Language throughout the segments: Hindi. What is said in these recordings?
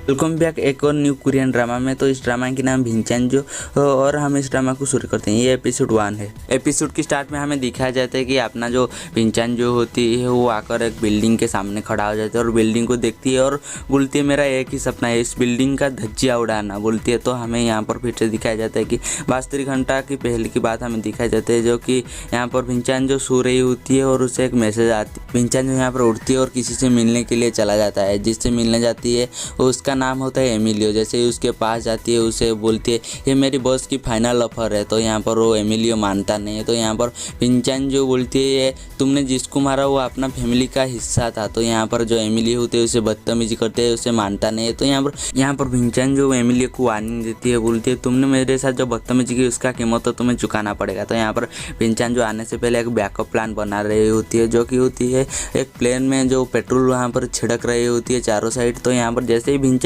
वेलकम बैक एक और न्यू कोरियन ड्रामा में। तो इस ड्रामा के नाम भिंचेंजो और हम इस ड्रामा को शुरू करते हैं। ये एपिसोड 1 है। एपिसोड की स्टार्ट में हमें दिखाया जाता है कि अपना जो भिंचेंजो होती है वो आकर एक बिल्डिंग के सामने खड़ा हो जाता है और बिल्डिंग को देखती है और बोलती है मेरा एक ही सपना है, इस बिल्डिंग का धज्जियाँ उड़ाना बोलती है। तो हमें यहाँ पर फिर से दिखाया जाता है कि 72 घंटा की पहले की बात हमें दिखाई जाती है, जो कि यहाँ पर भिंचेंजो सो रही होती है और उसे एक मैसेज आती है। भिंचेंजो यहाँ पर उठती है और किसी से मिलने के लिए चला जाता है। जिससे मिलने जाती है उसका नाम होता है एमिलियो। जैसे ही उसके पास जाती है उसे बोलती है ये मेरी बॉस की फाइनल ऑफर है। तो यहाँ पर वो एमिलियो मानता नहीं है। तो यहाँ पर भिंचेंजो बोलती है तुमने जिसको मारा वो अपना फैमिली का हिस्सा था। तो यहाँ पर जो एमिलियो होते हैं उसे बदतमीजी करते हैं, उसे मानता नहीं है। तो यहाँ पर भिंचेंजो एमिलियो को वार्निंग देती है, बोलती है तुमने मेरे साथ जो बदतमीजी की उसका कीमत तो तुम्हें चुकाना पड़ेगा। तो यहाँ पर भिंचेंजो आने से पहले एक बैकअप प्लान बना रही होती है, जो कि होती है एक प्लेन में जो पेट्रोल वहाँ पर छिड़क रही होती है चारों साइड। तो यहाँ पर जैसे ही भिंचेंजो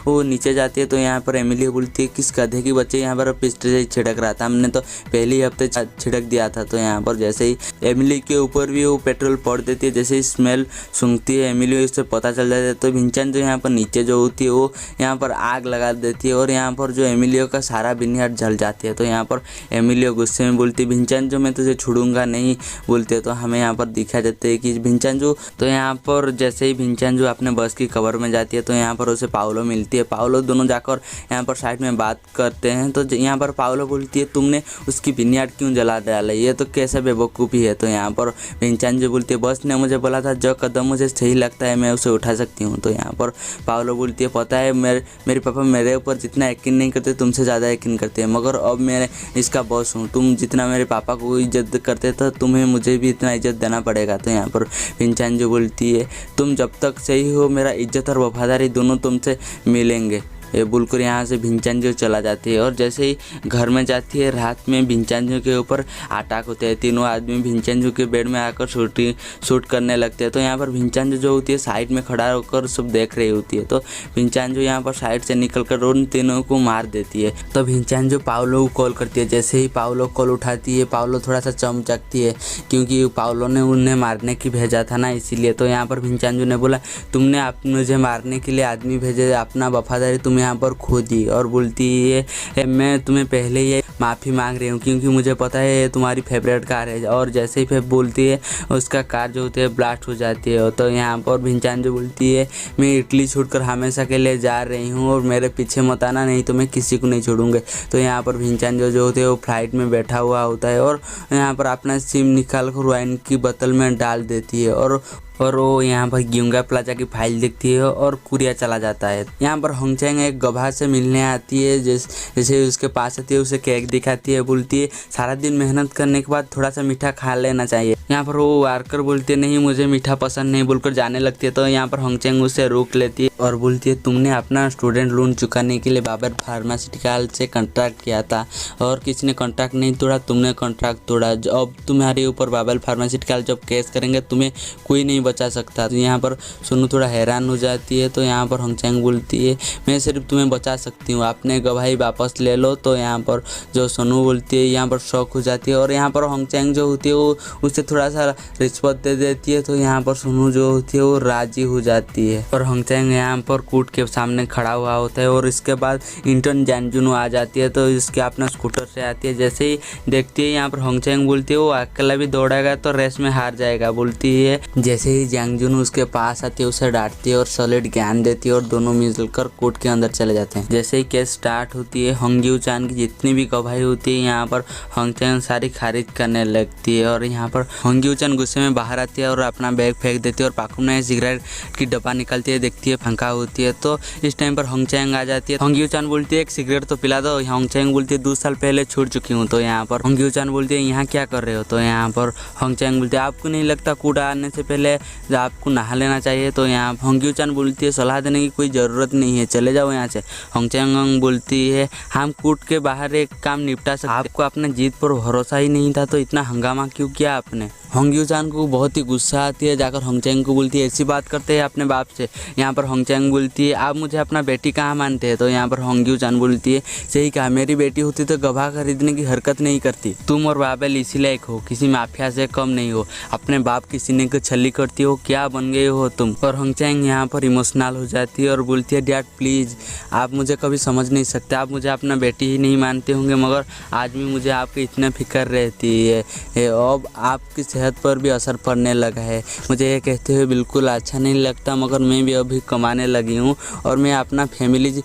वो नीचे जाती है तो यहाँ पर एमिलियो बोलती है किस गधे की बच्चे यहाँ पर पिस्टल से छिड़क रहा था, हमने तो पहले ही हफ्ते छिड़क दिया था। तो यहाँ पर जैसे ही एमिली के ऊपर भी वो पेट्रोल पड़ देती है, जैसे ही स्मेल सूंघती है एमिलियो इससे पता चल जाता है। तो भिंचेंजो यहाँ पर नीचे जो होती है वो यहाँ पर आग लगा देती है और यहाँ पर जो एमिलियो का सारा विन्यास जल जाती है। तो यहाँ पर एमिलियो गुस्से में बोलती है भिंचेंजो मैं तुझे छोड़ूंगा नहीं बोलते है। तो हमें यहाँ पर दिखा जाते हैं कि भिंचेंजो, तो यहाँ पर जैसे ही भिंचेंजो अपने बस की कवर में जाती है तो यहाँ पर उसे पाउलो मिलती है। पाउलो दोनों जाकर यहाँ पर साइड में बात करते हैं। तो यहाँ पर पाउलो बोलती है तुमने उसकी विन्यास क्यों जला डाला, ये तो कैसा बेवकूफ़ी है। तो यहाँ पर भिंचेंजो बोलती है बस ने मुझे बोला था जो कदम मुझे सही लगता है मैं उसे उठा सकती हूँ। तो यहाँ पर पाउलो बोलती है पता है मेरे पापा मेरे ऊपर जितना यकीन नहीं करते तुमसे ज़्यादा यकीन करते हैं, मगर अब मैं इसका बॉस हूँ। तुम जितना मेरे पापा को इज्जत करते थे तुम्हें मुझे भी इतना इज्जत देना पड़ेगा। तो यहाँ पर भिंचेंजो बोलती है तुम जब तक सही हो मेरा इज्जत और वफादारी दोनों तुमसे मिलेंगे। ये बोलकर यहाँ से भिंचेंजो चला जाती है और जैसे ही घर में जाती है रात में भिंचेंजो के ऊपर अटैक होते हैं। तीनों आदमी भिंचेंजो के बेड में आकर शूट करने लगते हैं। तो यहाँ पर भिंचेंजो जो होती है साइड में खड़ा होकर सब देख रही होती है। तो भिंचेंजो यहाँ पर साइड से निकलकर उन तीनों को मार देती है। तो भिंचेंजो पाउलो को कॉल करती है। जैसे ही पाउलो कॉल उठाती है पाउलो थोड़ा सा चमचकती है क्योंकि पाउलो ने उन्हें मारने की भेजा था ना, इसीलिए। तो यहाँ पर भिंचेंजो ने बोला तुमने मुझे मारने के लिए आदमी भेजे, अपना वफादारी तुम यहाँ पर खो दी। और बोलती है मैं तुम्हें पहले ही माफ़ी मांग रही हूँ क्योंकि मुझे पता है ये तुम्हारी फेवरेट कार है। और जैसे ही फिर बोलती है उसका कार जो होती है ब्लास्ट हो जाती है। तो यहाँ पर भिंचेंजो बोलती है मैं इटली छोड़कर हमेशा के लिए जा रही हूँ और मेरे पीछे मत आना नहीं तो मैं किसी को नहीं छोड़ूंगी। तो यहाँ पर भिंचेंजो जो होते हैं वो फ्लाइट में बैठा हुआ होता है और यहाँ पर अपना सिम निकाल कर वाइन की बोतल में डाल देती है और वो यहाँ पर ग्यूंगा प्लाजा की फाइल देखती है और कोरिया चला जाता है। यहाँ पर होंगचैंग एक गवाह से मिलने आती है। जैसे उसके पास आती है उसे केक दिखाती है, बोलती है सारा दिन मेहनत करने के बाद थोड़ा सा मीठा खा लेना चाहिए। यहाँ पर वो वार्कर बोलती है नहीं मुझे मीठा पसंद नहीं बोलकर जाने लगती है। तो यहाँ पर होंगचैंग उसे रोक लेती है और बोलती है तुमने अपना स्टूडेंट लोन चुकाने के लिए बाबर फार्मास्यूटिकल से कॉन्ट्रैक्ट किया था और किसी ने कॉन्ट्रैक्ट नहीं तोड़ा, तुमने कॉन्ट्रैक्ट तोड़ा। अब तुम्हारे ऊपर बाबर फार्मास्यूटिकल जब केस करेंगे तुम्हें कोई नहीं बचा सकता। तो यहाँ पर सोनू थोड़ा हैरान हो जाती है। तो यहाँ पर होंगचैंग बोलती है मैं सिर्फ तुम्हें बचा सकती हूँ, अपने गवाही वापस ले लो। तो यहाँ पर जो सोनू बोलती है यहाँ पर शौक हो जाती है और यहाँ पर होंगचैंग जो होती है वो उसे थोड़ा सा रिश्वत दे देती है। तो यहाँ पर सोनू जो होती है वो राजी हो जाती है और होंगचैंग यहाँ पर कोर्ट के सामने खड़ा हुआ होता है। और इसके बाद इंटर्न जैंगजुन आ जाती है। तो इसके अपना स्कूटर से आती है। जैसे ही देखती है यहाँ पर होंगचैंग बोलती है वो अकेला भी दौड़ेगा तो रेस में हार जाएगा बोलती है। जैसे ही जैंगजुन उसके पास आती है उसे डांटती है और सॉलिड ज्ञान देती है और दोनों मिलकर कोर्ट के अंदर चले जाते हैं। जैसे ही केस स्टार्ट होती है होंग्यू चान की जितनी भी गवाही होती है यहाँ पर होंगचैंग सारी खारिज करने लगती है। और यहाँ पर होंग्यू चान गुस्से में बाहर आती है और अपना बैग फेंक देती है और पाकुम ने सिगरेट की डब्बा निकालती है, देखती है फंका होती है। तो इस टाइम पर होंगचैंग आ जाती है। होंग्यू चान बोलती है एक सिगरेट तो पिला दो। होंगचैंग बोलती है 2 साल पहले छोड़ चुकी हूँ। तो यहाँ पर होंग्यू चान बोलती है यहाँ क्या कर रहे हो। तो यहाँ पर होंगचैंग बोलती है आपको नहीं लगता कूड़ा आने से पहले आपको नहा लेना चाहिए। तो यहाँ होंग्यू चान बोलती है सलाह देने की कोई ज़रूरत नहीं है, चले जाओ यहाँ से। होंगचैंग बोलती है हम कोर्ट के बाहर एक काम निपटा सकते, आपको अपने जीत पर भरोसा ही नहीं था तो इतना हंगामा क्यों किया आपने। होंग्यू चान को बहुत ही गुस्सा आती है, जाकर होंगचैंग को बोलती है ऐसी बात करते हैं अपने बाप से। यहाँ पर होंगचैंग बोलती है आप मुझे अपना बेटी कहाँ मानते हैं। तो यहाँ पर होंग्यू चान बोलती है सही कहा, मेरी बेटी होती तो गवाह खरीदने की हरकत नहीं करती। तुम और बाबेल इसी लायक हो, किसी माफिया से कम नहीं हो, अपने बाप की सीने को छली करती हो, क्या बन गए हो तुम। और होंगचैंग यहाँ पर इमोशनल हो जाती है और बोलती है डैड प्लीज़, आप मुझे कभी समझ नहीं सकते, आप मुझे अपना बेटी ही नहीं मानते होंगे, मगर आज भी मुझे आपकी इतना फिक्र रहती है। अब आपकी सेहत पर भी असर पड़ने लगा है। मुझे ये कहते हुए बिल्कुल अच्छा नहीं लगता, मगर मैं भी अभी कमाने लगी हूँ और मैं अपना फैमिली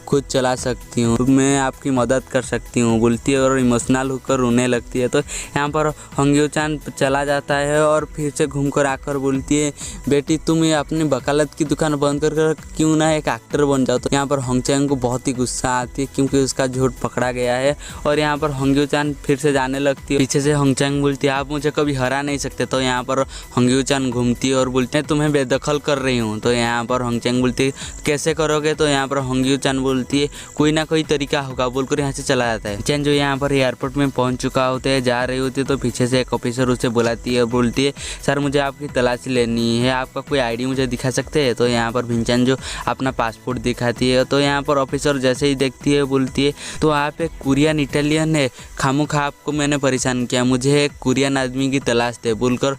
खुद चला सकती हूँ, मैं आपकी मदद कर सकती हूँ बोलती है और इमोशनल होकर रोने लगती है। तो यहाँ पर होंग्यू चान चला जाता है और फिर से घूम कर आकर बोलती है बेटी तुम ये अपनी वकालत की दुकान बंद कर क्यों ना एक एक्टर बन जाओ। तो यहाँ पर होंगचैंग को बहुत ही गुस्सा आती है क्योंकि उसका झूठ पकड़ा गया है और यहाँ पर होंग्यू चान फिर से जाने लगती है। पीछे से होंगचैंग बोलती है आप मुझे कभी हरा नहीं सकते। तो यहाँ पर होंग्यू चान घूमती है और बोलते हैं तुम्हें बेदखल कर रही हूँ। तो यहाँ पर होंगचैंग बोलती है कैसे करोगे। तो यहाँ पर होंग्यू चान बोलती है कोई ना कोई तरीका होगा बोलकर यहाँ से चला जाता है। चैन जो यहाँ पर एयरपोर्ट में पहुँच चुका होता है, जा रही होती है, तो पीछे से एक ऑफिसर उसे बुलाती है और बोलती है सर मुझे आपकी तलाशी लेनी है, आपका कोई आईडी मुझे दिखा सकते हैं। तो यहाँ पर भिंचन जो अपना पासपोर्ट दिखाती है। तो यहाँ पर ऑफिसर जैसे ही देखती है बोलती है तो आप एक कोरियन इटालियन है, खामुखा आपको मैंने परेशान किया, मुझे एक कोरियन आदमी की तलाश थे बोलकर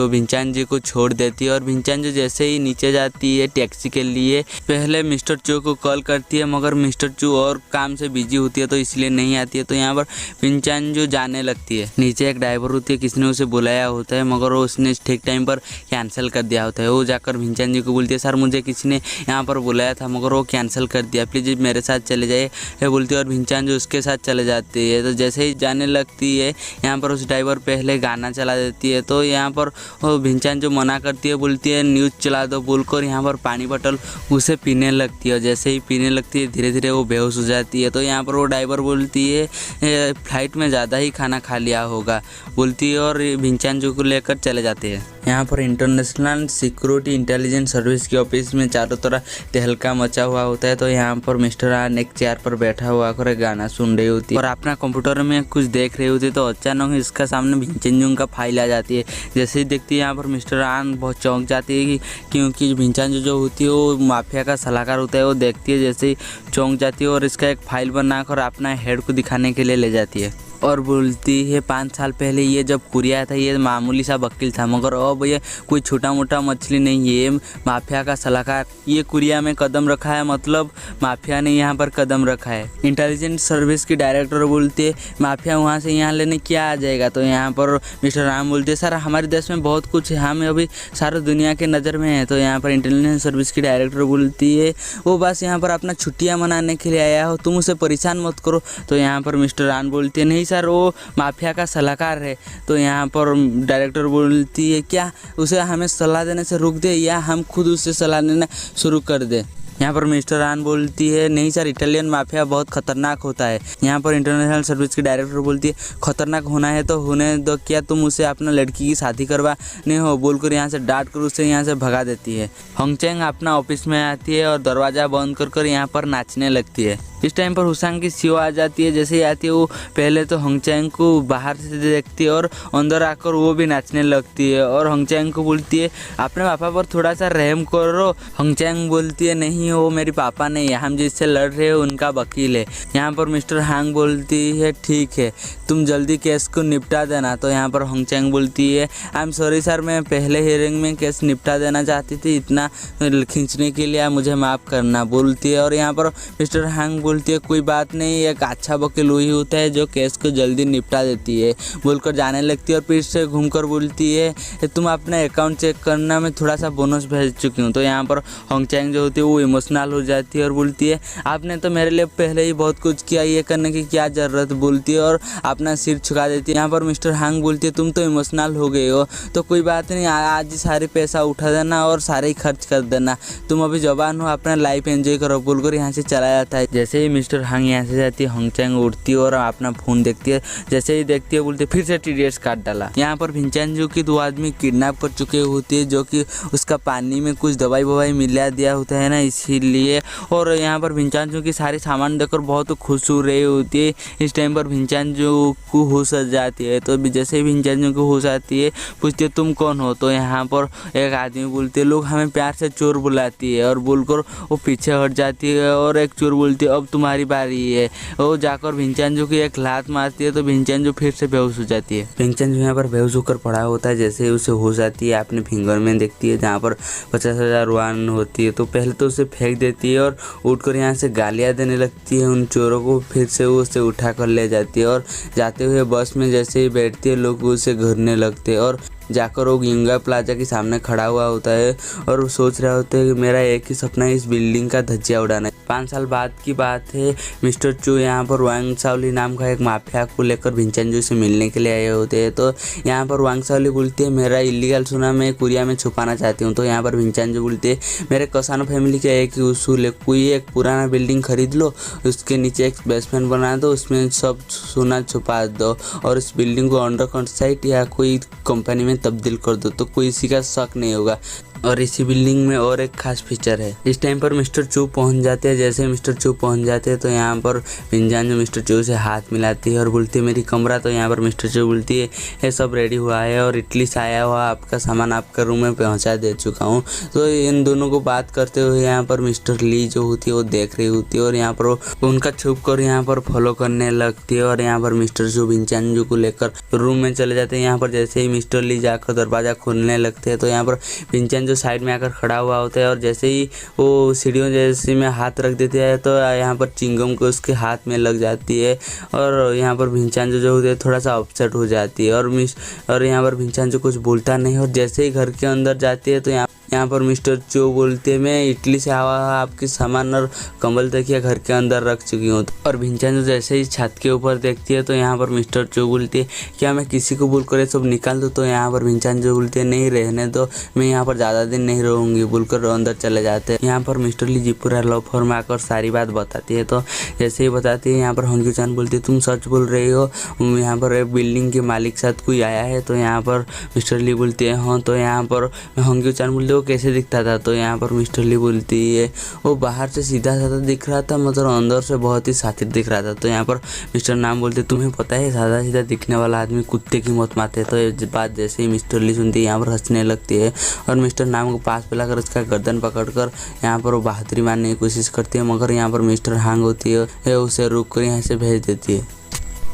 भिंचन जी को छोड़ देती है। और भिंचन जो जैसे ही नीचे जाती है टैक्सी के लिए पहले मिस्टर चू को कॉल करती है, मगर मिस्टर चू और काम से बिजी होती है तो इसलिए नहीं आती है। तो यहाँ पर भिंचन जो जाने लगती है, नीचे एक ड्राइवर होती है, किसने उसे बुलाया होता है मगर वो उसने ठीक टाइम पर कैंसिल कर दिया होता है। वो जाकर भिंचन जी को बोलती है सर मुझे किसी ने यहाँ पर बुलाया था मगर वो कैंसिल कर दिया, प्लीज़ मेरे साथ चले जाइए बोलती है। और भिंचन जो उसके साथ चले जाती है। तो जैसे ही जाने लगती है यहाँ पर उस ड्राइवर पहले गाना चला देती है। तो यहाँ पर वो भिंचन जो मना करती है बोलती है न्यूज़ चला दो बोलकर यहाँ पर पानी बॉटल उसे पीने लगती है। जैसे ही पीने लगती है धीरे धीरे वो बेहोश हो जाती है। तो यहाँ पर वो ड्राइवर बोलती है फ्लाइट में ज़्यादा ही खाना खा लिया होगा बोलती है और भिंचन जो को लेकर चले जाते हैं। यहाँ पर इंटरनेशनल सिक्योरिटी इंटेलिजेंस सर्विस के ऑफिस में चारों तरफ तहलका मचा हुआ होता है। तो यहाँ पर मिस्टर आन एक चेयर पर बैठा हुआ कर गाना सुन रही होती है और अपना कंप्यूटर में कुछ देख रही होती है। तो अचानक इसका सामने भिंचन का फाइल आ जाती है। जैसे ही देखती है यहाँ पर मिस्टर आन बहुत चौंक जाती है क्योंकि भिंचन जो होती है वो माफिया का सलाहकार होता है। वो देखती है जैसे ही चौंक जाती है और इसका एक फाइल बनाकर अपना हेड को दिखाने के लिए ले जाती है और बोलती है 5 साल पहले ये जब कोरिया था ये मामूली सा वकील था, मगर अब ये कोई छोटा मोटा मछली नहीं है, ये माफिया का सलाहकार, ये कोरिया में कदम रखा है मतलब माफिया ने यहाँ पर कदम रखा है। इंटेलिजेंस सर्विस की डायरेक्टर बोलती है माफिया वहाँ से यहाँ लेने क्या आ जाएगा। तो यहाँ पर मिस्टर राम बोलते हैं सर हमारे देश में बहुत कुछ है, हम अभी सारी दुनिया के नज़र में है। तो यहाँ पर इंटेलिजेंस सर्विस की डायरेक्टर बोलती है वो बस यहाँ पर अपना छुट्टियाँ मनाने के लिए आया हो, तुम उसे परेशान मत करो। तो यहाँ पर मिस्टर रान बोलते हैं नहीं सर वो माफिया का सलाहकार है। तो यहाँ पर डायरेक्टर बोलती है क्या उसे हमें सलाह देने से रोक दे या हम खुद उससे सलाह देना शुरू कर दे। यहाँ पर मिस्टर आन बोलती है नहीं सर इटालियन माफिया बहुत खतरनाक होता है। यहाँ पर इंटरनेशनल सर्विस की डायरेक्टर बोलती है खतरनाक होना है तो होने दो, क्या तुम उसे अपना लड़की की शादी करवाने हो बोलकर यहाँ से डांट कर उसे यहाँ से भगा देती है। होंगचैंग अपना ऑफिस में आती है और दरवाज़ा बंद कर यहाँ पर नाचने लगती है। इस टाइम पर हुसैन की सीओ आ जाती है। जैसे ही आती है वो पहले तो होंगचैंग को बाहर से देखती है और अंदर आकर वो भी नाचने लगती है और होंगचैंग को बोलती है अपने पापा पर थोड़ा सा रहम करो। होंगचैंग बोलती है नहीं वो मेरे पापा नहीं है, हम जिससे लड़ रहे हैं उनका वकील है। यहाँ पर मिस्टर हांग बोलती है ठीक है तुम जल्दी केस को निपटा देना। तो यहाँ पर होंगचैंग बोलती है आई एम सॉरी सर मैं पहले हियरिंग में केस निपटा देना चाहती थी, इतना खींचने के लिए मुझे माफ़ करना बोलती है। और यहाँ पर मिस्टर हांग बोलती है कोई बात नहीं, एक अच्छा वकील वही होता है जो केस को जल्दी निपटा देती है बोलकर जाने लगती है। और फिर से घूमकर बोलती है तुम अपना अकाउंट चेक करना, मैं थोड़ा सा बोनस भेज चुकी हूँ। तो यहाँ पर होंगचैंग जो होती है वो इमोशनल हो जाती है और बोलती है आपने तो मेरे लिए पहले ही बहुत कुछ किया, ये करने की क्या ज़रूरत बोलती है और अपना सिर झुका देती है। यहाँ पर मिस्टर हांग बोलती है तुम तो इमोशनल हो गए हो तो कोई बात नहीं, आज ही सारे पैसा उठा देना और सारे ही खर्च कर देना, तुम अभी जवान हो अपना लाइफ एंजॉय करो बोलकर यहाँ से चला जाता है। जैसे ही मिस्टर हंग यहाँ से जाती है, हंगचैंग उठती है और अपना फोन देखती है। जैसे ही देखती है बोलती फिर से TDS काट डाला। यहाँ पर भिंचांजू की 2 आदमी किडनैप कर चुके होते हैं, जो कि उसका पानी में कुछ दवाई ववाई मिला दिया होता है ना, इसीलिए। और यहाँ पर भिंचांजू की सारी सामान देखकर बहुत खुश हो रही होती है। इस टाइम पर भिंचांजू को होश आ जाती है। तो जैसे ही भिंचांजू को होश आती है पूछती है तुम कौन हो। तो यहाँ पर एक आदमी बोलते है लोग हमें प्यार से चोर बुलाती है, और बोलकर वो पीछे हट जाती है। और एक चोर बोलती है अब तुम्हारी बारी है। वो जाकर भिंचांजू की एक लात मारती है, तो भिंचांजू फिर से बेहोश हो जाती है। भिंचांजू यहाँ पर बेहोश होकर पड़ा होता है। जैसे ही उसे होश आती है अपने फिंगर में देखती है जहाँ पर 50,000 रुपये होती है। तो पहले तो उसे फेंक देती है और उठकर यहाँ से गालियाँ देने लगती है उन चोरों को। फिर से वो उसे उठा कर ले जाती है और जाते हुए बस में जैसे ही बैठती है लोग उसे घूरने लगते हैं। और जाकर वो गिंगा प्लाजा के सामने खड़ा हुआ होता है और वो सोच रहा होता है कि मेरा एक ही सपना है इस बिल्डिंग का धज्जिया उड़ाना है। 5 साल बाद की बात है। मिस्टर चू यहाँ पर वांग सावली नाम का एक माफिया को लेकर भिंचांजू से मिलने के लिए आए होते हैं। तो यहाँ पर वांग सावली बोलती है मेरा इलीगल सोना मैं कोरिया में छुपाना चाहती हूँ। तो यहाँ पर भिंचांजू बोलती है मेरे कसानो फैमिली का एक ही उसूल है, कोई एक पुराना बिल्डिंग खरीद लो, उसके नीचे एक बेसमेंट बना दो, उसमें सब सोना छुपा दो और इस बिल्डिंग को अंडर कंस्ट्रक्ट या कोई कंपनी में तब्दील कर दो, तो कोई किसी का शक नहीं होगा। और इसी बिल्डिंग में और एक खास फीचर है। इस टाइम पर मिस्टर चू पहुंच जाते हैं। जैसे मिस्टर चू पहुंच जाते हैं तो यहाँ पर भिंचांजू मिस्टर चू से हाथ मिलाती है और बोलती है मेरी कमरा। तो यहाँ पर मिस्टर चू बोलती है ये सब रेडी हुआ है और इटली से आया हुआ आपका सामान आपका रूम में पहुँचा दे चुका हूँ। तो इन दोनों को बात करते हुए यहाँ पर मिस्टर ली जो होती है वो देख रही होती है और यहाँ पर वो उनका छुप कर यहाँ पर फॉलो करने लगती है। और यहाँ पर मिस्टर चू भिंचांजू को लेकर रूम में चले जाते हैं। यहाँ पर जैसे ही मिस्टर ली जाकर दरवाज़ा खोलने लगते हैं तो यहाँ पर भिंचांजू साइड में आकर खड़ा हुआ होता है। और जैसे ही वो सीढ़ियों जैसे में हाथ रख देते हैं तो यहाँ पर चिंगम को उसके हाथ में लग जाती है। और यहाँ पर भिंचांजू जो होती है थोड़ा सा अपसेट हो जाती है और यहाँ पर भिंचांजू कुछ बोलता नहीं। और जैसे ही घर के अंदर जाती है तो यहाँ पर मिस्टर चो बोलते हैं मैं इटली से आवा आपके सामान और कंबल तकिया घर के अंदर रख चुकी हूँ। और भिंचांजू जैसे ही छत के ऊपर देखती है तो यहाँ पर मिस्टर चो बोलती है क्या मैं किसी को बोलकर ये सब निकाल दूँ। तो यहाँ पर भिंचांजू बोलती है नहीं रहने दो, मैं यहाँ पर ज़्यादा दिन नहीं रहूँगी बोलकर अंदर चले जाते हैं। यहाँ पर मिस्टर ली जीपुरा लॉ फॉर्म में आकर सारी बात बताती है। तो जैसे ही बताती है यहाँ पर हंग्यू चान बोलती है तुम सच बोल रही हो, यहाँ पर एक बिल्डिंग के मालिक साथ कोई आया है। तो यहाँ पर मिस्टर ली बोलती है हाँ। तो यहाँ पर हंग्यू चान बोलती है वो कैसे दिखता था। तो यहाँ पर मिस्टर ली बोलती है वो बाहर से सीधा साधा दिख रहा था मतलब अंदर से बहुत ही साथी दिख रहा था। तो यहाँ पर मिस्टर नाम बोलते तुम्हें पता है सादा सीधा दिखने वाला आदमी कुत्ते की मौत मारते है। तो ये बात जैसे ही मिस्टर ली सुनती है यहाँ पर हंसने लगती है और मिस्टर नाम को पास बुलाकर उसका गर्दन पकड़कर यहाँ पर वो बहादुरी मारने की कोशिश करती है। मगर यहाँ पर मिस्टर हांग होती है उसे रोक कर यहाँ से भेज देती है।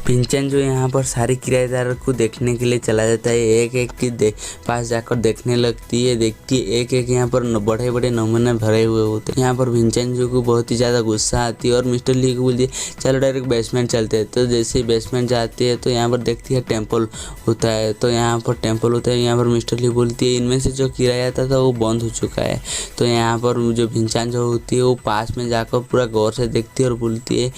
भिंचांजू यहाँ पर सारे किराएदार को देखने के लिए चला जाता है। एक एक के पास जाकर देखने लगती है, देखती है एक एक यहाँ पर बड़े बड़े नमूने भरे हुए होते हैं। यहाँ पर भिंचांजू को बहुत ही ज़्यादा गुस्सा आती है और मिस्टर ली को बोलती है चलो डायरेक्ट बेसमेंट चलते हैं। तो जैसे ही बेसमेंट जाती है तो यहाँ पर देखती है टेम्पल होता है। तो यहाँ पर टेम्पल होता है। यहाँ पर मिस्टर ली बोलती है इनमें से जो किराया था वो बंद हो चुका है। तो यहाँ पर जो भिंचांजू होती है वो पास में जाकर पूरा गौर से देखती है और बोलती है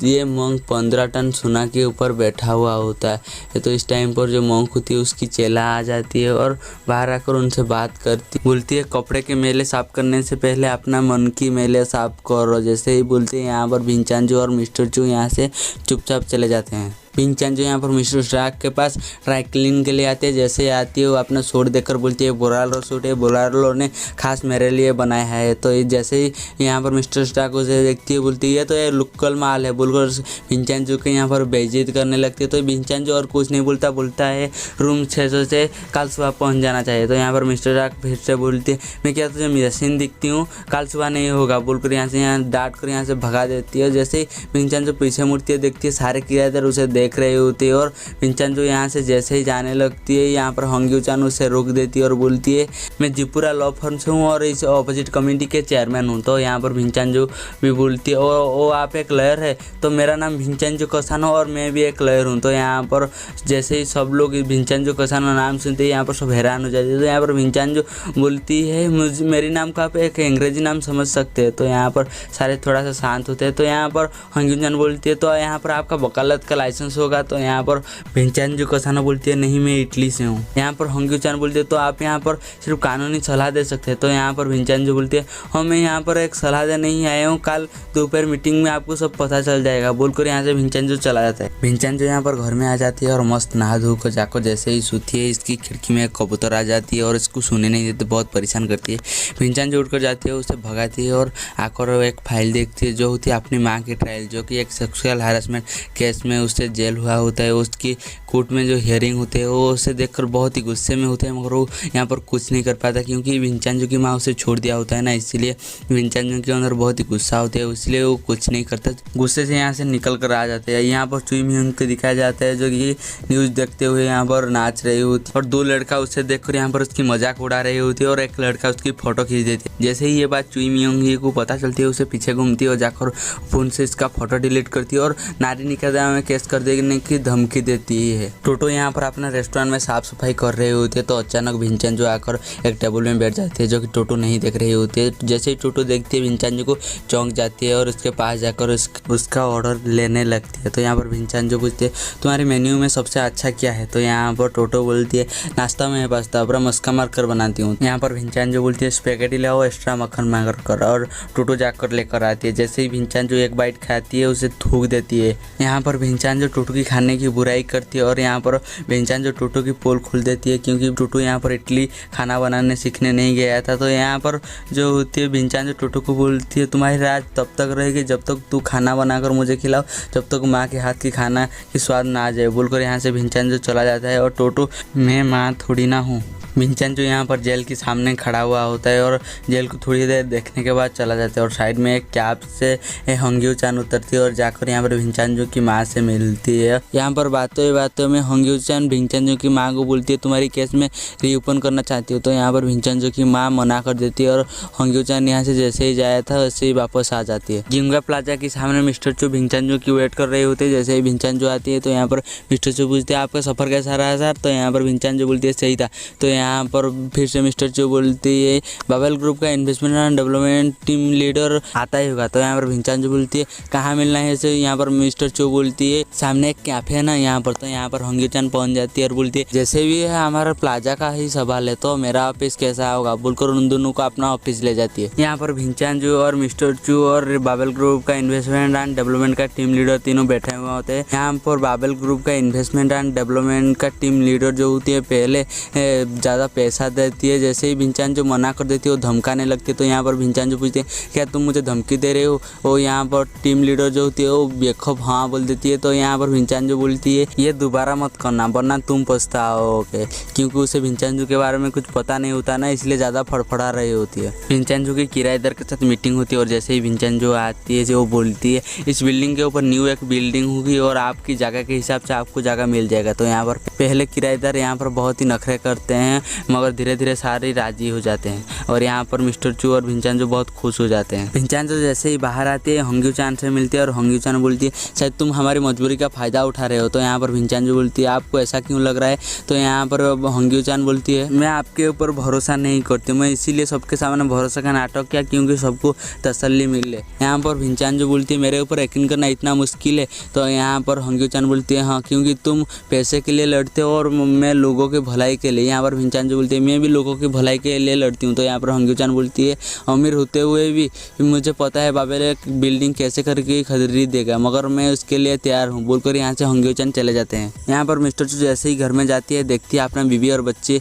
ये मंक 15 टन सोना के ऊपर बैठा हुआ होता है। तो इस टाइम पर जो मंक होती है उसकी चेला आ जाती है और बाहर आकर उनसे बात करती बोलती है कपड़े के मेले साफ करने से पहले अपना मन की मेले साफ करो। जैसे ही बोलते हैं यहाँ पर भिंचांजू और मिस्टर चू यहाँ से चुपचाप चले जाते हैं। भिंचांजू यहाँ पर मिस्टर स्टार्क के पास ड्राई क्लीन के लिए आती है। जैसे आती है वो अपना सूट देखकर बोलती है बोरालो सूट है, बोरालो ने खास मेरे लिए बनाया है। तो जैसे ही यहाँ पर मिस्टर स्टार्क उसे देखती है बोलती है तो ये लोकल माल है बोलकर भिंचांजू के यहाँ पर बेइज्जत करने लगती है। तो भिंचांजू और कुछ नहीं बोलता है रूम 600 से कल सुबह पहुँच जाना चाहिए। तो यहाँ पर मिस्टर स्टार्क फिर से बोलती है मैं क्या तुझे मिरासीन दिखती हूँ, कल सुबह नहीं होगा बोलकर यहाँ से डांट कर यहाँ से भगा देती है। जैसे ही भिंचांजू पीछे मुड़ती है देखती है सारे किराएदार उसे देख रही होती है और भिंचांजू यहाँ से जैसे ही जाने लगती है यहाँ पर हंग्यू चान उसे रोक देती है और बोलती है मैं जीपुरा लॉ फर्म से हूँ और इस ऑपोजिट कम्युनिटी के चेयरमैन हूँ। तो यहाँ पर भिंचांजू भी बोलती है ओ आप एक लॉयर है। तो मेरा नाम भिंचांजू कसानो और मैं भी एक लॉयर हूँ। तो यहाँ पर जैसे ही सब लोग भिंचांजू कसानो नाम सुनते हैं यहाँ पर सब हैरान हो जाते हैं। तो यहाँ पर भिंचांजू बोलती है मेरी नाम का आप एक अंग्रेजी नाम समझ सकते हैं। तो यहाँ पर सारे थोड़ा सा शांत होते हैं। तो यहाँ पर हंग्यू चान बोलती है तो यहाँ पर आपका वकालत का लाइसेंस खुश होगा। तो यहाँ पर भिंचांजू कसानो बोलती है नहीं मैं इटली से हूँ। यहाँ पर होंग्यूचान बोलती है तो आप यहाँ पर सिर्फ कानूनी सलाह दे सकते हैं। तो यहाँ पर भिंचांजू बोलती है हाँ मैं यहाँ पर एक सलाह देने नहीं आया हूँ, कल दोपहर मीटिंग में आपको सब पता चल जाएगा बोलकर यहाँ से भिंचांजू चला जाता है। भिंचांजू यहाँ पर घर में आ जाती है और मस्त नहा धो कर जाकर जैसे ही सोती है इसकी खिड़की में एक कबूतर आ जाती है और इसको सोने नहीं देते, बहुत परेशान करती है। भिंचांजू उठकर जाती है, उसे भगाती है और आकर एक फाइल देखती है जो होती है अपनी माँ की ट्रायल, जो कि एक सेक्सुअल हैरेसमेंट केस में उससे जेल हुआ होता है। उसकी कोर्ट में जो हियरिंग होती है वो उसे देखकर बहुत ही गुस्से में होते हैं, मगर वो यहाँ पर कुछ नहीं कर पाता क्योंकि भिंचांजू की माँ उसे छोड़ दिया होता है ना, इसीलिए भिंचांजू के अंदर बहुत ही गुस्सा होती है, इसलिए वो कुछ नहीं करता, गुस्से से यहाँ से निकल कर आ जाते हैं। यहाँ पर चुई मियोंग को दिखाया जाता है जो कि न्यूज़ देखते हुए यहाँ पर नाच रही होती है और दो लड़का उसे देखकर यहाँ पर उसकी मजाक उड़ा रही होती है और एक लड़का उसकी फोटो खींच देती है। जैसे ही ये बात चुई मियोंग को पता चलती है उसे पीछे घूमती है और जाकर फोन से इसका फोटो डिलीट करती है और नारी निकायदा में केस कर देने की धमकी देती है। टोटो यहाँ पर अपना रेस्टोरेंट में साफ सफाई कर रही होती है तो अचानक भिंचांजू आकर एक टेबल में बैठ जाती है जो कि टोटो नहीं देख रही होती है। जैसे ही टोटो देखती है भिंचांजू को चौंक जाती है और उसके पास जाकर उसका ऑर्डर लेने लगती है। तो यहाँ पर भिंचांजू पूछती है तुम्हारे मेन्यू में सबसे अच्छा क्या है। तो यहाँ पर टोटो बोलती है नाश्ता में पास्ता पूरा मस्का मार कर बनाती हूँ। यहाँ पर भिंचांजू बोलती है स्पेगेटी लाओ एक्स्ट्रा मक्खन मांग कर, और टोटो जाकर लेकर आती है। जैसे ही भिंचांजू एक बाइट खाती है उसे थूक देती है। यहाँ पर भिंचांजू टोटो की खाने की बुराई करती है और यहाँ पर भिंचांजू टोटो की पोल खोल देती है क्योंकि टोटो यहाँ पर इडली खाना बनाने सीखने नहीं गया था। तो यहाँ पर जो होती है भिंचांजू टोटो को बोलती है तुम्हारी राज तब तक रहेगी जब तक तू खाना बनाकर मुझे खिलाओ, जब तक माँ के हाथ की खाना की स्वाद ना आ जाए बोलकर यहाँ से भिंचांजू चला जाता है। और टोटो मैं माँ थोड़ी ना हूँ। भिंचांजू यहाँ पर जेल के सामने खड़ा हुआ होता है और जेल को थोड़ी देर देखने के बाद चला जाता है और साइड में एक कैब से होंग्यूचान उतरती है और जाकर यहाँ पर भिंचांजू की माँ से मिलती है। यहाँ पर बातों में होंग्यूचान भिंचांजू की माँ को बोलती है तुम्हारी केस में रीओपन करना चाहती हो। तो यहाँ पर भिंचांजू की माँ मना कर देती है और होंग्यूचान यहाँ से जैसे ही जाया था वैसे ही वापस आ जाती है। जिंगा प्लाजा के सामने मिस्टर चू भिंचांजू की वेट कर रहे होते हैं। जैसे ही भिंचांजू आती है तो यहाँ पर मिस्टर चू पूछते हैं आपका सफ़र कैसा रहा सर। तो यहाँ पर भिंचांजू बोलती है सही था। तो यहाँ पर फिर से मिस्टर चू बोलती है बाबेल ग्रुप का investment and development team leader आता ही होगा। तो यहाँ पर भिंचांजू बोलती है कहाँ मिलना है इसे। यहाँ पर मिस्टर चू बोलती है सामने एक कैफे है ना यहाँ पर। तो यहाँ पर होंग्यूचान पहुँच जाती है और बोलती है जैसे भी है हमारा प्लाजा का ही सवाल है तो मेरा ऑफिस कैसा होगा बोलकर उन दोनों को अपना ऑफिस ले जाती है। यहाँ पर भिंचांजू और मिस्टर चू और बाबेल ग्रुप का इन्वेस्टमेंट एंड डेवलपमेंट का टीम लीडर तीनों बैठे हुए होते हैं। यहाँ पर बाबेल ग्रुप का इन्वेस्टमेंट एंड डेवलपमेंट का टीम लीडर जो होती है पहले ज़्यादा पैसा देती है। जैसे ही भिंचांजू मना कर देती है वो धमकाने लगती है। तो यहाँ पर भिंचांजू पूछती है क्या तुम मुझे धमकी दे रहे हो। और यहाँ पर टीम लीडर जो होती है वो बेखौफ हाँ बोल देती है। तो यहाँ पर भिंचांजू बोलती है ये दोबारा मत करना वरना तुम पछताओगे, क्योंकि उसे भिंचांजू के बारे में कुछ पता नहीं होता ना, इसलिए ज़्यादा फड़फड़ा रही होती है। भिंचांजू की किराएदार के साथ मीटिंग होती है और जैसे ही भिंचांजू आती है वो बोलती है इस बिल्डिंग के ऊपर न्यू एक बिल्डिंग होगी और आपकी जगह के हिसाब से आपको जगह मिल जाएगा। तो यहाँ पर पहले किराएदार यहाँ पर बहुत ही नखरे करते हैं मगर धीरे धीरे सारे राजी हो जाते हैं और यहाँ पर मिस्टर चू और भिंचांजू बहुत खुश हो जाते हैं। भिंचांजू जैसे ही बाहर आती है होंग्यूचान से मिलती है और होंग्यूचान बोलती है शायद तुम हमारी मजबूरी का फ़ायदा उठा रहे हो। तो यहाँ पर भिंचांजू बोलती है आपको ऐसा क्यों लग रहा है। तो यहाँ पर होंग्यूचान बोलती है मैं आपके ऊपर भरोसा नहीं करती, मैं इसीलिए सबके सामने भरोसा का नाटक किया क्योंकि सबको तसल्ली मिले। यहाँ पर भिंचांजू बोलती है मेरे ऊपर यकीन करना इतना मुश्किल है। तो यहाँ पर होंग्यूचान बोलती है हाँ क्योंकि तुम पैसे के लिए लड़ते हो और मैं लोगों की भलाई के लिए। यहाँ पर भिंचांजू बोलती है मैं भी लोगों की भलाई के लिए लड़ती हूँ। तो यहाँ पर होंग्यूचान बोलती है अमीर होते हुए भी मुझे पता है बाबेल एक बिल्डिंग कैसे करके खरीद देगा मगर मैं उसके लिए तैयार हूँ बोलकर यहाँ से होंग्यूचान चले जाते हैं। यहाँ पर मिस्टर चू जैसे ही घर में जाती है देखती है अपना बीवी और बच्चे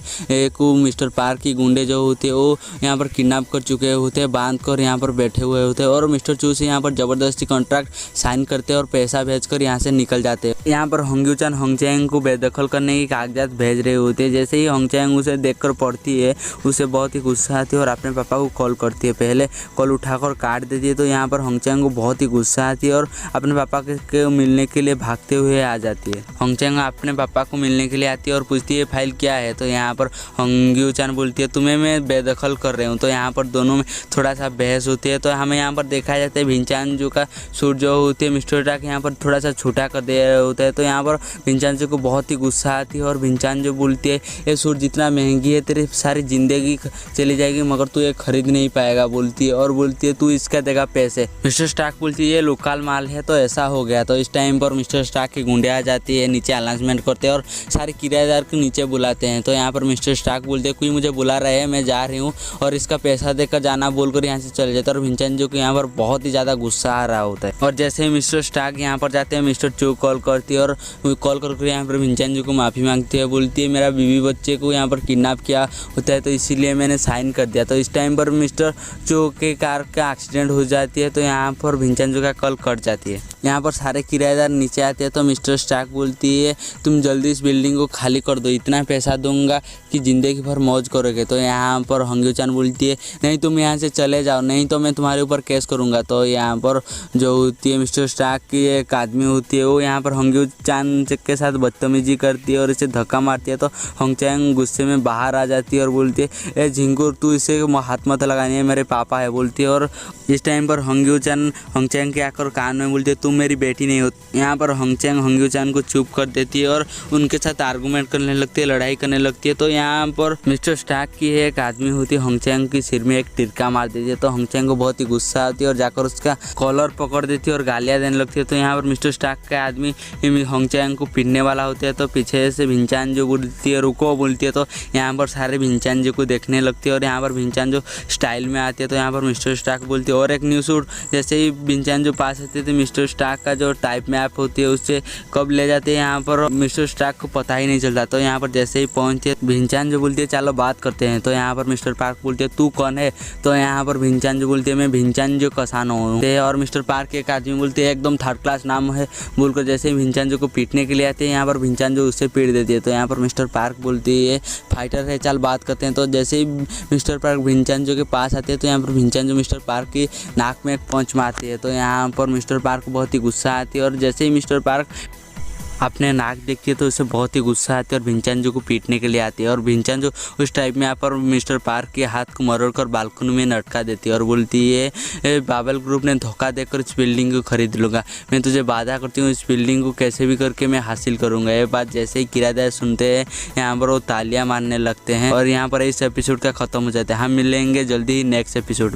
को मिस्टर पार्क की गुंडे जो होते हैं वो यहाँ पर किडनैप कर चुके होते हैं, बांध कर यहाँ पर बैठे हुए होते हैं और मिस्टर चू से यहाँ पर ज़बरदस्ती कॉन्ट्रैक्ट साइन करते हैं और पैसा भेजकर यहाँ से निकल जाते हैं। यहाँ पर होंग्यूचान होंगचैंग को बेदखल करने की कागजात भेज रहे होते हैं। जैसे ही होंगचैंग उसे देखकर पढ़ती है उसे बहुत ही गुस्सा आती है और अपने पापा को कॉल करती है, पहले कॉल उठाकर काट देती है। तो यहाँ पर होंगचैंग को बहुत ही गुस्सा आती है और अपने पापा के मिलने के लिए भागते हुए आ जाती है। होंगचैंग अपने पापा को मिलने के लिए आती है और पूछती है फाइल क्या है। तो यहाँ पर होंग्यूचान बोलती है तुम्हें मैं बेदखल कर रही हूँ। तो यहाँ पर दोनों में थोड़ा सा बहस होती है। तो हमें यहाँ पर देखा जाता है भिंचांजू का सूट जो होती है मिस्टर टाक यहाँ पर थोड़ा सा छोटा कर दिया होता है। तो यहाँ पर भिंचांजू को बहुत ही गुस्सा गुस्सा आती है और भिंचान जो बोलती है ये सूट जितना महंगी है तेरी सारी ज़िंदगी चली जाएगी मगर तू ये खरीद नहीं पाएगा बोलती है। और बोलती है तू इसका देगा पैसे। मिस्टर स्टार्क बोलती है ये लोकल माल है तो ऐसा हो गया। तो इस टाइम पर मिस्टर स्टार्क की गुंडे आ जाती है, नीचे अनाउंसमेंट करते हैं और सारे किराएदार को नीचे बुलाते हैं। तो यहाँ पर मिस्टर स्टार्क बोलते हैं कोई मुझे बुला रहा है, मैं जा रही हूँ और इसका पैसा देकर जाना बोलकर यहाँ से चले जाते हैं। और भिंचांजो को यहाँ पर बहुत ही ज़्यादा गुस्सा आ रहा होता है। और जैसे ही मिस्टर स्टार्क यहाँ पर जाते हैं मिस्टर चो कॉल करती है और कॉल करके यहाँ पर भिंचांजो को माफ़ी मांगती है। बोलती है मेरा बीवी बच्चे को यहाँ पर किडनैप किया होता है तो इसीलिए मैंने साइन कर दिया। तो इस टाइम पर मिस्टर चो के कार का एक्सीडेंट हो जाती है तो यहाँ पर भिंचांजो का कॉल कट जाती है। यहाँ पर सारे किराएदार नीचे आते हैं तो मिस्टर स्टार्क बोलती है तुम जल्दी इस बिल्डिंग को खाली कर दो, इतना पैसा दूंगा कि ज़िंदगी भर मौज करोगे। तो यहाँ पर हंग्यू-चान बोलती है नहीं तुम यहाँ से चले जाओ, नहीं तो मैं तुम्हारे ऊपर केस करूँगा। तो यहाँ पर जो होती है मिस्टर स्टार्क की एक आदमी होती है वो यहाँ पर हंग्यू-चान के साथ बदतमीजी करती है और इसे धक्का मारती है। तो होंगचैंग गुस्से में बाहर आ जाती है और बोलती है ए झिंगुर तू इसे हाथ मत लगानी है, मेरे पापा है बोलती है। और इस टाइम पर हंग्यू-चान होंगचैंग के आकर कान में बोलती है तुम मेरी बेटी नहीं हो। यहाँ पर होंगचैंग हंग्यू-चान को चुप कर देती है और उनके साथ आर्गूमेंट करने लगती है, लड़ाई करने लगती है। तो यहाँ पर मिस्टर स्टार्क की एक आदमी होती है होंगचैंग की सिर में एक टिरका मार देती है। तो होंगचैंग को बहुत ही गुस्सा आती है और जाकर उसका कॉलर पकड़ देती है और गालियाँ देने लगती है। तो यहाँ पर मिस्टर स्टार्क का आदमी होंगचैंग को पीटने वाला होता है तो पीछे से भिंचान जो बोलती है रुको बोलती है। तो यहाँ पर सारे भिंचान जो को देखने लगती है और यहाँ पर भिंचान जो स्टाइल में आती है। तो यहाँ पर मिस्टर स्टार्क बोलती है और एक न्यू सूट। जैसे ही भिंचान जो पास आती है तो मिस्टर स्टार्क का जो टाइप मैप होती है उससे कब ले जाते हैं यहाँ पर मिस्टर स्टार्क को पता ही नहीं चलता। तो यहाँ पर जैसे ही पहुँचती है भिंचान जो बोलती है चलो बात करते हैं। तो यहाँ पर मिस्टर पार्क बोलती है तू कौन है। तो यहाँ पर भिंचान जो बोलती है मैं भिंचान जो कसानो हूँ। और मिस्टर पार्क के एक आदमी बोलते हैं एकदम थर्ड क्लास नाम है बोलकर जैसे ही भिंचान जो को पीटने के लिए आते हैं यहाँ पर भिंचान जो उससे पीट देती है। तो यहाँ पर मिस्टर पार्क बोलती है फाइटर है चल बात करते हैं। तो जैसे ही मिस्टर पार्क भिंचान जो के पास आते हैं तो यहाँ पर भिंचान जो मिस्टर पार्क की नाक में एक पंच मारती है। तो यहाँ पर मिस्टर पार्क को बहुत ही गुस्सा आती है और जैसे ही मिस्टर पार्क अपने नाक देखती है तो उसे बहुत ही गुस्सा आती है और भिंचांजो को पीटने के लिए आती है। और भिंचांजो उस टाइप में यहाँ पर मिस्टर पार्क के हाथ को मरोड़कर बालकनी में लटका देती है और बोलती है बाबल ग्रुप ने धोखा देकर इस बिल्डिंग को खरीद लूँगा, मैं तुझे वादा करती हूँ इस बिल्डिंग को कैसे भी करके मैं हासिल करूँगा। ये बात जैसे ही किराएदार सुनते हैं यहाँ पर वो तालियाँ मारने लगते हैं और यहाँ पर इस एपिसोड का ख़त्म हो जाता है। हम मिलेंगे जल्दी ही नेक्स्ट एपिसोड में।